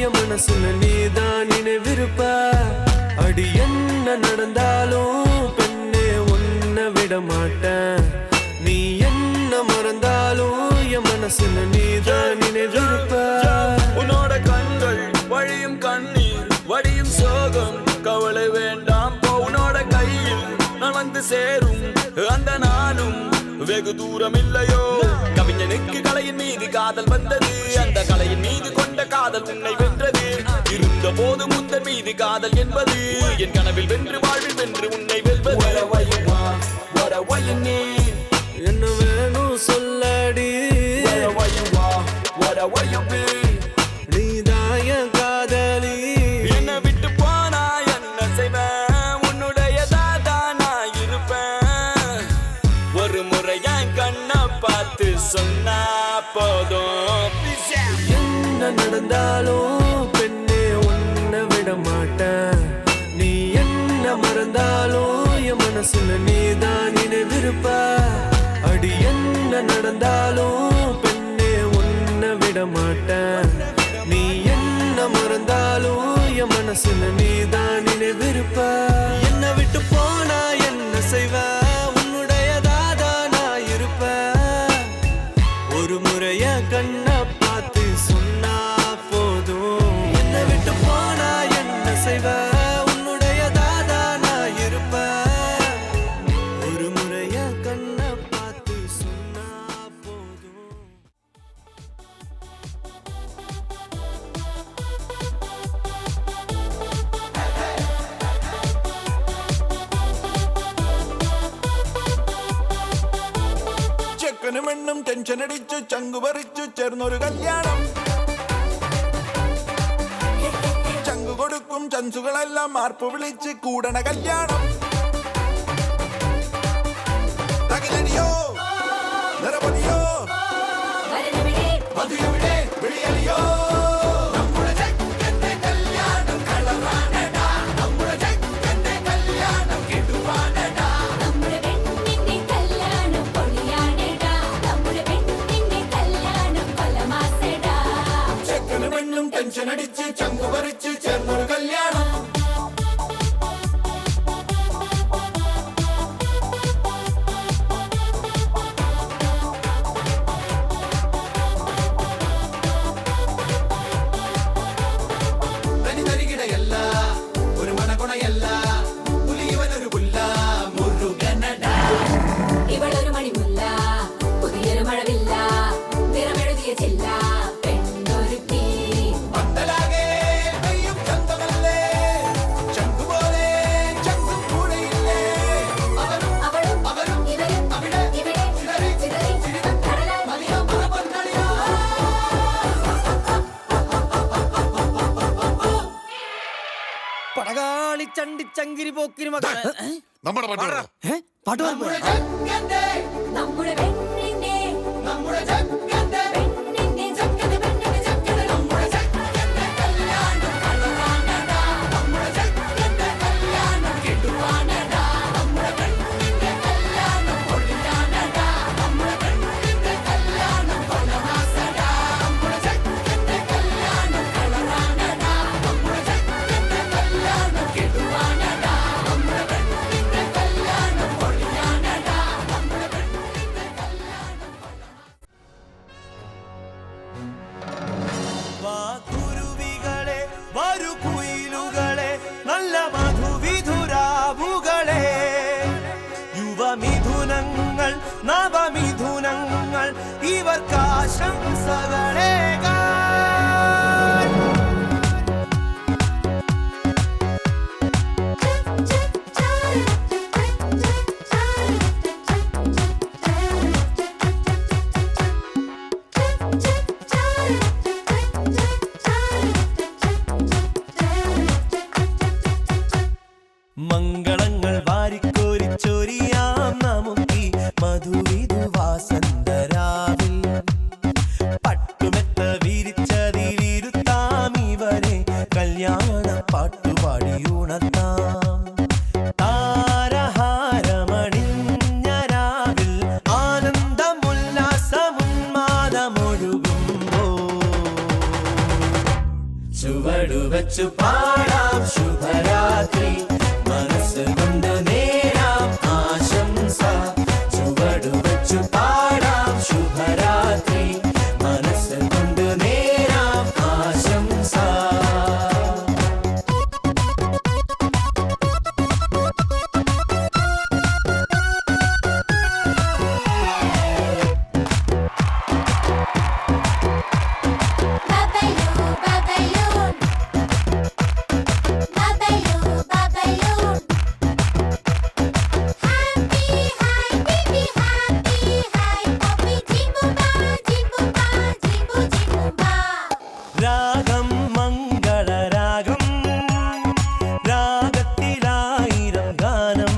என் மனசுல நீதான் நினைவிருப்ப. அடி என்ன நடந்தாலும் பெண்ணே உன்னை விட மாட்டேன். நீ என்ன மறந்தாலும் என் மனசுல நீதான் நினைவிருப்ப. உன்னோட கண்கள் வழியும் கண்ணீர் வடியும் சோகம் கவலை வேண்டாம். உன்னோட கையில் நலந்து சேரும் அந்த நானும் வெகு தூரம் இல்லையோ. கவிஞனுக்கு கலையின் மீது காதல் வந்தது, அந்த கலையின் மீது கொண்ட காதல் உன்னை வென்றது. இருந்த போது முந்தன் மீது காதல் என்பது என் கனவில் வென்று வாழ்வில் வென்று உன்னை வெல்வது. என்ன வேணும் சொல்லடி, நீதான் என் காதலி. என்ன விட்டு போனா என்ன செய்வேன், உன்னுடையதா நான் இருப்பேன். ஒரு முறை என் கண்ணை பார்த்து சொன்னா போதும். என்ன நடந்தாலும் பெண்ணே உன்னை விட மாட்டேன். நீ என்ன மறந்தாலும் என் மனசுல நீதான் நினைவிருப்ப. அடி என்ன நடந்தாலும் பெண்ணே உன்னை விட மாட்டேன். நீ என்ன மறந்தாலும் என் மனசுல நீதான் நினைவிருப்ப. என்ன விட்டு போனா என்ன செய்வ, உன்னுடையதாதான் நான் இருப்ப. ஒரு முறைய கண்ணை பார்த்து சொன்னா போதும். என்ன விட்டு போனா என்ன செய்வ, உன்னுடையதாதான் நான் இருப்ப. ஒரு முறைய கண்ணை பார்த்து சொன்னா போதும். ചെക്കനും പെണ്ണും ടെൻഷൻ അടിച്ചു ചങ്കു പറിച്ചു ചേർന്നൊരു കല്യാണം. ചങ്കു കൊടുക്കും ചൻസുകളെല്ലാം മാർപ്പ് വിളിച്ച് കൂടണ കല്യാണം. തകിലടിയോ നിറപൊലിയോ മധുരവിടെ വിളിയലിയോ. ടെൻഷൻ അടിച്ച് ചങ്കു പറിച്ച് ചേർന്നൊരു കല്യാണം. തനി തരികിടയല്ല ഒരു മണകുണയല്ല, പുലിയവനൊരു പുല്ല മുരുകനട. ഇവളൊരു മണിമുല്ല പുതിയൊരു മഴവില്ല നിറമെഴുതിയ ചില്ല പെണ്ണൊരുക്കി. പന്തലാകെ പെയ്യും ചന്തമല്ലേ, ചങ്കുപോലെ ചങ്കും കൂടെയില്ലേ. അവരും അവളും അവരും ഇവരും അവിടെ ഇവിടെ ചിതറി ചിതറി ചിരിതം കടലായി മതിയോ മറപ്പൊന്നളിയോ. പടകാളി ചണ്ടി ചങ്കിരി പോക്കിരി മകൻ നമ്മുടെ പാട്ട് പാട്ട് നമ്മുടെ ചങ്കന്റെ നമ്മുടെ പെണ്ണിന്റെ നമ്മുടെ ചങ്കന്റെ പെണ്ണിന്റെ ചക്കന പെണ്ണിന്റെ ചക്കന നമ്മുടെ ചങ്കന്റെ കല്യാണം കളറാനടാ. നമ്മുടെ ചങ്കന്റെ കല്യാണം കിടുവാനടാ. നമ്മുടെ പെണ്ണിന്റെ കല്യാണം പൊളിയാനടാ. നമ്മുടെ പെണ്ണിന്റെ കല്യാണം കൊലമാസടാ. നമ്മുടെ ചങ്കന്റെ കല്യാണം കളറാനടാ. നമ്മുടെ ചങ്കന്റെ കല്യാണം കിടുവാനടാ. നമ്മുടെ പെണ്ണിന്റെ കല്യാണം പൊളിയാനടാ. നമ്മുടെ പെണ്ണിന്റെ കുരുവികളെ വരു കുയിലുകളെ നല്ല മധുവിധുരാവുകളെ. യുവമിഥുനങ്ങൾ നവമിഥുനങ്ങൾ ഇവർക്കാശംസകളേകാൻ. മംഗളങ്ങൾ വാരിക്കോരിച്ചൊരിയാം നമുക്കീ മധുവിധു വാസന്തരാവിൽ. പട്ടുമെത്ത ചുവടുവച്ചു പാടാം ശുഭരാത്രി മനസ്സ് കൊണ്ട് നേരാം ആശംസ ചുവടുവച്ചു പാടാം ശുഭരാത്രി മനസ്സ് കൊണ്ട് നേരാം ആശംസ രാഗം മംഗളരാഗം രാഗത്തിലായിരം ഗാനം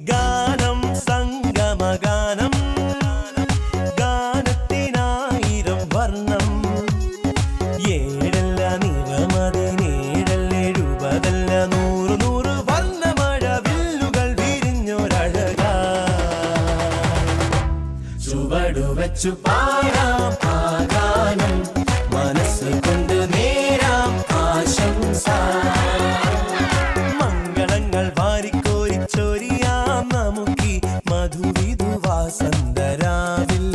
ഗാനം സംഗമഗാനം ഗാനത്തിനായിരം വർണ്ണം ഏഴല്ല നിറമതിനേഴല്ല എഴുപതല്ല നൂറ് നൂറ് വർണ്ണമഴ വില്ലുകൾ വിരിഞ്ഞൊരഴക ചുവടുവച്ചു പാടാം ആ ഗാനം മനസ്സ് കൊണ്ട് നേരാം ആശംസ മംഗളങ്ങൾ വാരിക്കോരിച്ചൊരിയാം നമുക്കി മധുവിധുവാസന്തരാവിൽ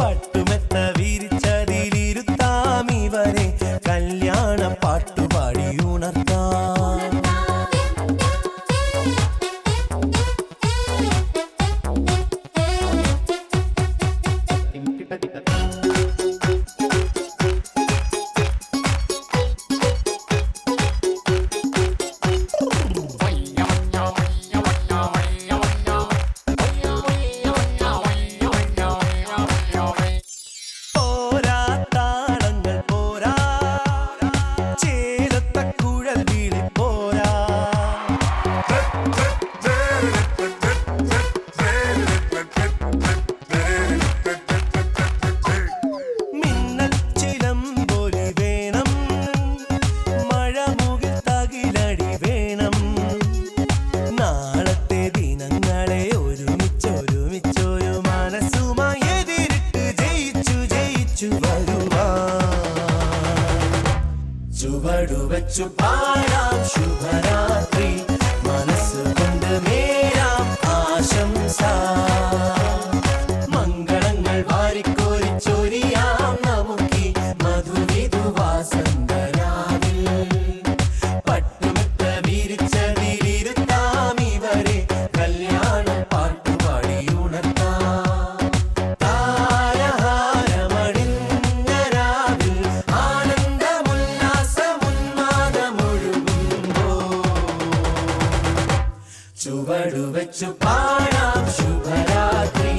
പട്ടുമെത്ത വിരിച്ചതിലിരുത്താം ഇവരെ കല്യാണ പാട്ടുപാടി ഉണർത്താം പോരാ താളങ്ങൾ പോരാ ചേലത്തക്കുഴൽ വീളി പോരാ മിന്നൽ ചിലമ്പൊലി വേണം മഴമുകിൽ തകിലടി വേണം നാളത്തെ ദിനങ്ങളെ ഒരുമിച്ചൊരുമിച്ചൊരു മനസ്സുമായി എതിരിട്ട് ജയിച്ചു വരുവാ ചുവടുവച്ചു പാടാം ശുഭരാത്രി മനസ്സ് കൊണ്ട് നേരാം ആശംസ മംഗളങ്ങൾ വാരിക്കോരിച്ചൊരിയാം നമുക്കി മധുവിധുവാസന്തരാവിൽ പട്ടുമെത്ത വിരിച്ചതിലിരുത്താം ഇവരെ കല്യാണ പാട്ടുപാടി ഉണർത്താം താരഹാരമണിഞ്ഞരാവിൽ ആനന്ദമുല്ലാസമുന്മാദമൊഴുകുമ്പോൾ ചുവടുവച്ചു പാടാം ശുഭരാത്രി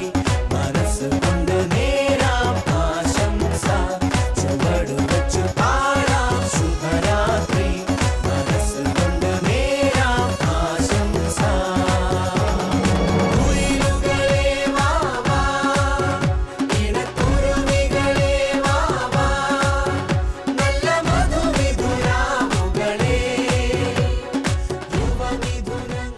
മനസ്സ് കൊണ്ട് നേരാം ആശംസ ചുവടുവച്ചു പാടാം ശുഭരാത്രി മനസ്സ് കൊണ്ട് നേരാം ആശംസ കുയിലുകളെ വാവാ ഇണക്കുരുവികളെ വാവാ നല്ല മധുവിധുരാമുകളെ യുവമിഥുനങ്ങൾ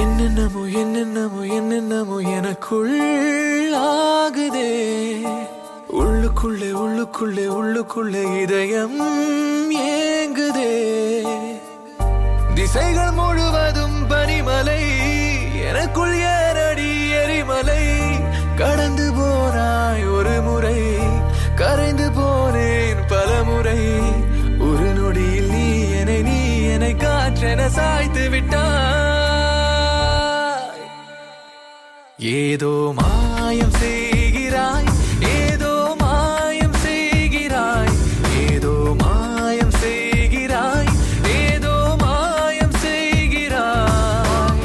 என்னென்னமோ என்னென்னமோ என்னென்னமோ எனக்குள் ஆகுதே உள்ளுக்குள்ளே உள்ளுக்குள்ளே உள்ளுக்குள்ளே இதயம் ஏங்குதே திசைகள் முழுவதும் பனிமலை எனக்குள் ஏறடி எரிமலை கடந்து போனாய் ஒரு முறை கரைந்து போனேன் பல முறை ஒரு நொடியில் நீ என்னை காற்றென சாய்த்து விட்டாய் ஏதோ மாயம் செய்கிறாய் ஏதோ மாயம் செய்கிறாய் ஏதோ மாயம் செய்கிறாய் ஏதோ மாயம் செய்கிறாய்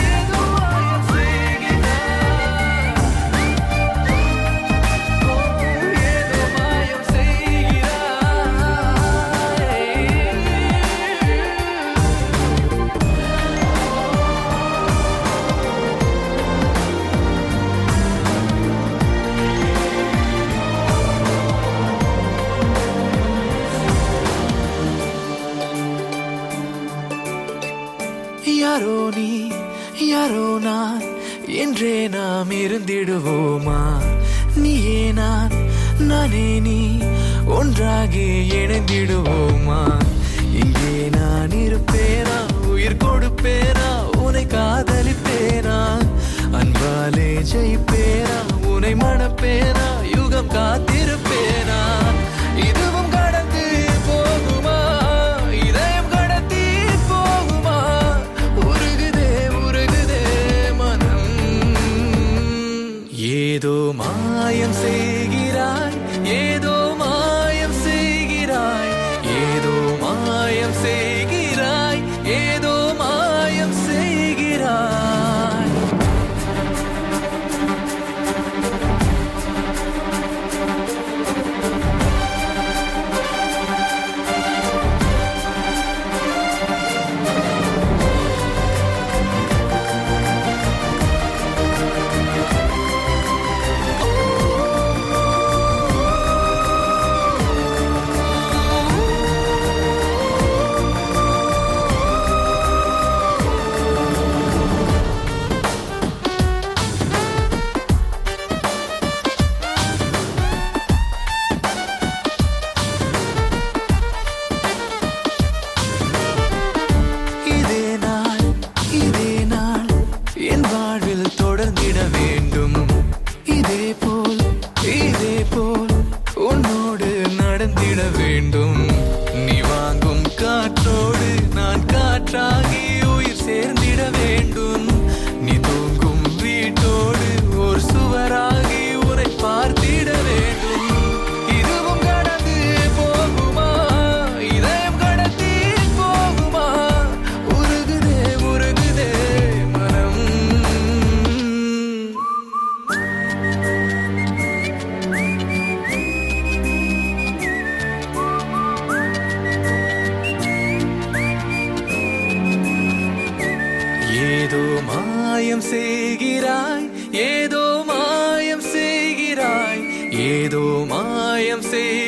ஏதோ மாயம் செய்கிறாய் ஏதோ மாயம் செய்கிறாய் யாரோ நீ யாரோ நான் என்றே நாம் இருந்திடுவோமா? நீயே நான் நானே நீ ஒன்றாகி இணைந்திடுவோமா? இங்கே நான் இருப்பேனா, உயிர் கொடுப்பேனா, உன்னை காதலிப்பேனா, அன்பாலே ஜெயிப்பேனா, உன்னை மணப்பேனா, யுகம் காத்திருப்பேனா? இதுவும் கடந்து போகுமா, இதயம் கடத்தி போகுமா? உருகுதே உருகுதே மனம். ஏதோ மாயம் செய்கிறாய், ஏதோ மாயம் செய்கிறாய், ஏதோ மாயம் செய்கிறாய், ஏதோ மாயம் செய்கிறாய். இதே நாள் என் வாழ்வில் தொடர்ந்திட வேண்டும். இதே போல் உன்னோடு நடந்திட வேண்டும். நீ வாங்கும் காற்றோடு நான் காற்றாகி உயிர் சேர்ந்திட வேண்டும். நீ தூங்கும் வீட்டோடு ஒரு சுவராகி உன்னை பார்த்திட வேண்டும். இதுவும் கடந்து போகுமா, இதயம் கடத்தி போகுமா? உருகுதே உருகுதே மனம். ஏதோ மாயம் செய்கிறாய், ஏதோ மாயம் செய்கிறாய், ஏதோ மாயம் செய்